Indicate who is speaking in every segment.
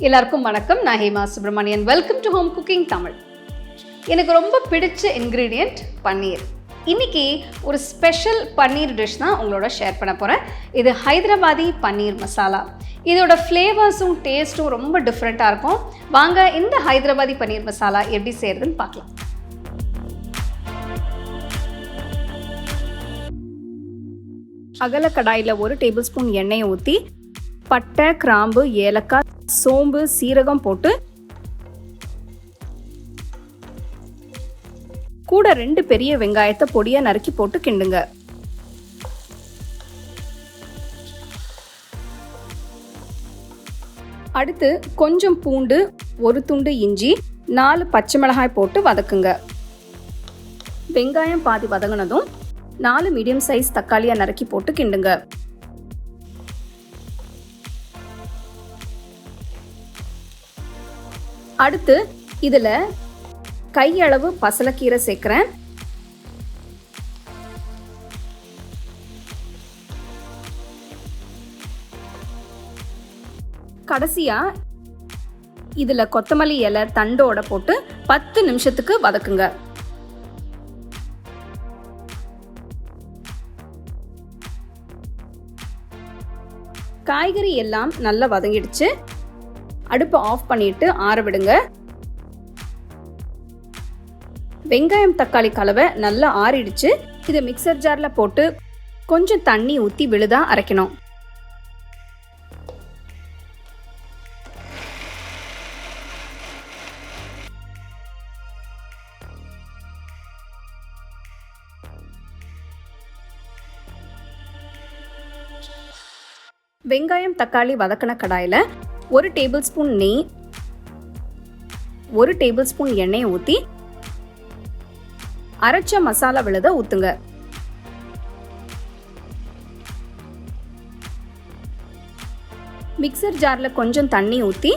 Speaker 1: எல்லாருக்கும் வணக்கம். நான் Hema Subramanian. Welcome to home cooking Tamil. எனக்கு ரொம்ப பிடிச்ச இன்க்ரீடியண்ட் பன்னீர். இன்றைக்கி ஒரு ஸ்பெஷல் பன்னீர் டிஷ் தான் உங்களோட ஷேர் பண்ண போகிறேன். இது ஹைதராபாதி பன்னீர் மசாலா. இதோட ஃப்ளேவர்ஸும் டேஸ்ட்டும் ரொம்ப டிஃப்ரெண்ட்டாக இருக்கும். வாங்க இந்த ஹைதராபாதி பன்னீர் மசாலா எப்படி செய்கிறதுன்னு பார்க்கலாம். அகல கடாயில் 1 டேபிள் ஸ்பூன் எண்ணெயை ஊற்றி பட்டை, கிராம்பு, ஏலக்காய், சோம்பு, சீரகம் போட்டு கூட 2 பெரிய வெங்காயத்தை பொடியா நறுக்கி போட்டு கிண்டுங்க. அடுத்து கொஞ்சம் பூண்டு, 1 துண்டு இஞ்சி, 4 பச்சை மிளகாய் போட்டு வதக்குங்க. வெங்காயம் பாதி வதங்கினதும் 4 மீடியம் சைஸ் தக்காளியா நறுக்கி போட்டு கிண்டுங்க. அடுத்து இதில் கையளவு பசலைக்கீரை சேர்க்குறேன். கடைசியாக இதில் கொத்தமல்லி இலை தண்டோட போட்டு 10 நிமிஷத்துக்கு வதக்குங்க. காய்கறி எல்லாம் நல்லா வதங்கிடுச்சு. அடுப்பை ஆஃப் பண்ணிட்டு ஆற விடுங்க. வெங்காயம் தக்காளி கலவை நல்லா ஆறிடுச்சு. இதை மிக்சர் ஜார்ல போட்டு கொஞ்சம் தண்ணி ஊற்றி விழுதா அரைக்கணும். வெங்காயம் தக்காளி வதக்கின கடாயில் 1 டேபிள் ஸ்பூன் நெய், 1 டேபிள் ஸ்பூன் எண்ணெயை ஊற்றி அரைச்ச மசாலா விழுத ஊற்றுங்க. மிக்சர் ஜாரில் கொஞ்சம் தண்ணி ஊற்றி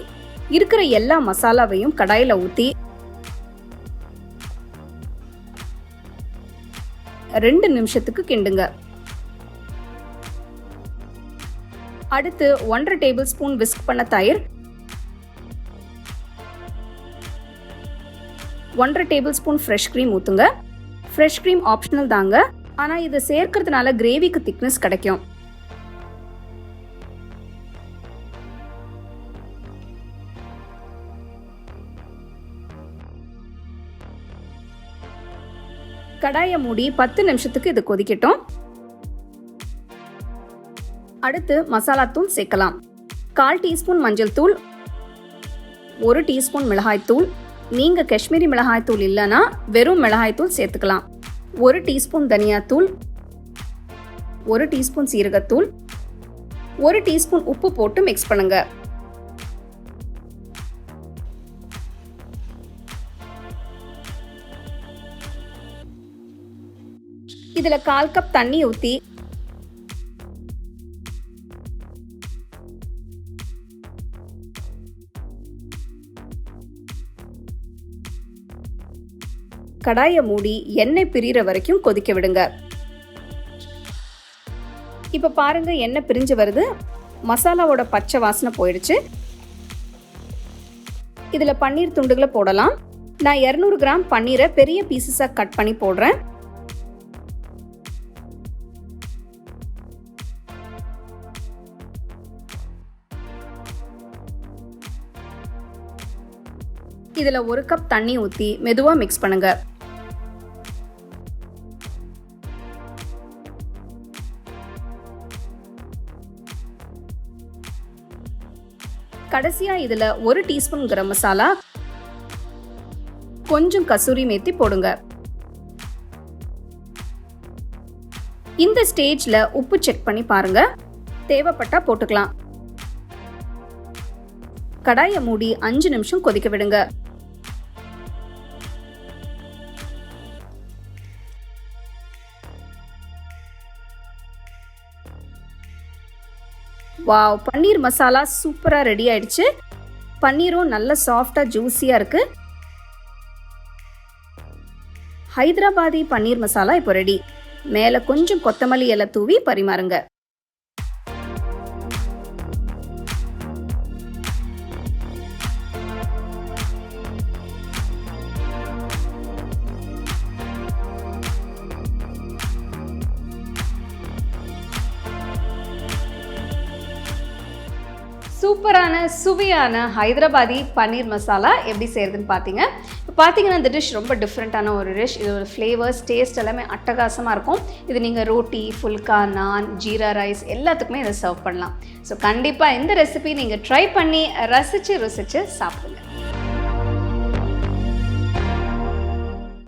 Speaker 1: இருக்கிற எல்லா மசாலாவையும் கடாயில் ஊற்றி 2 நிமிஷத்துக்கு கிண்டுங்க. அடுத்து 1.5 டேபிள் ஸ்பூன் விஸ்க் பண்ண தயிர், 1.5 டேபிள் ஸ்பூன் ஃப்ரெஷ் க்ரீம் ஊற்றுங்க. ஃப்ரெஷ் க்ரீம் ஆப்ஷனல் தாங்க, ஆனால் இதை சேர்க்கறதுனால கிரேவிக்கு திக்னஸ் கிடைக்கும். கடாயை மூடி 10 நிமிஷத்துக்கு இது கொதிக்கட்டும். அடுத்து மசாலா தூள் சேர்க்கலாம். 1/4 டீஸ்பூன் மஞ்சள் தூள், 1 டீஸ்பூன் மிளகாய் தூள். நீங்க காஷ்மீரி மிளகாய் தூள் இல்லைன்னா வெறும் மிளகாய் தூள் சேர்த்துக்கலாம். 1 டீஸ்பூன் தனியாத்தூள், 1 டீஸ்பூன் சீரகத்தூள், 1 டீஸ்பூன் உப்பு போட்டு மிக்ஸ் பண்ணுங்க. இதுல 1/4 கப் தண்ணி ஊற்றி கடாயை மூடி எண்ணெய் பிரிகிற வரைக்கும் கொதிக்க விடுங்க. இப்போ பாருங்க, எண்ணெய் பிரிஞ்சு வருது. மசாலாவோட பச்சை வாசனை போயிடுச்சு. இதில் பன்னீர் துண்டுகளை போடலாம். நான் 200 கிராம் பன்னீரை பெரிய பீசஸாக கட் பண்ணி போடுறேன். இதில் 1 கப் தண்ணி ஊற்றி மெதுவாக மிக்ஸ் பண்ணுங்க. கடைசியா இதில் 1 டீஸ்பூன் கரம் மசாலா, கொஞ்சம் கசூரி மேத்தி போடுங்க. இந்த ஸ்டேஜ்ல உப்பு செக் பண்ணி பாருங்க, தேவைப்பட்டா போட்டுக்கலாம். கடாயை மூடி 5 நிமிஷம் கொதிக்க விடுங்க. வாவ், பன்னீர் மசாலா சூப்பராக ரெடி ஆயிடுச்சு. பன்னீரும் நல்ல சாஃப்டாக ஜூஸியாக இருக்கு. ஹைதராபாதி பன்னீர் மசாலா இப்போ ரெடி. மேலே கொஞ்சம் கொத்தமல்லி இலை தூவி பரிமாறுங்க. சூப்பரான சுவையான ஹைதராபாதி பன்னீர் மசாலா எப்படி செய்கிறதுன்னு பார்த்தீங்க. இப்போ பார்த்தீங்கன்னா இந்த டிஷ் ரொம்ப டிஃப்ரெண்ட்டான ஒரு டிஷ். இதோட ஃப்ளேவர்ஸ் டேஸ்ட் எல்லாமே அட்டகாசமாக இருக்கும். இது நீங்கள் ரோட்டி, ஃபுல்கா, நான், ஜீரா ரைஸ் எல்லாத்துக்குமே இதை சர்வ் பண்ணலாம். ஸோ கண்டிப்பாக இந்த ரெசிபி நீங்கள் ட்ரை பண்ணி ரசித்து ருசித்து சாப்பிடுங்க.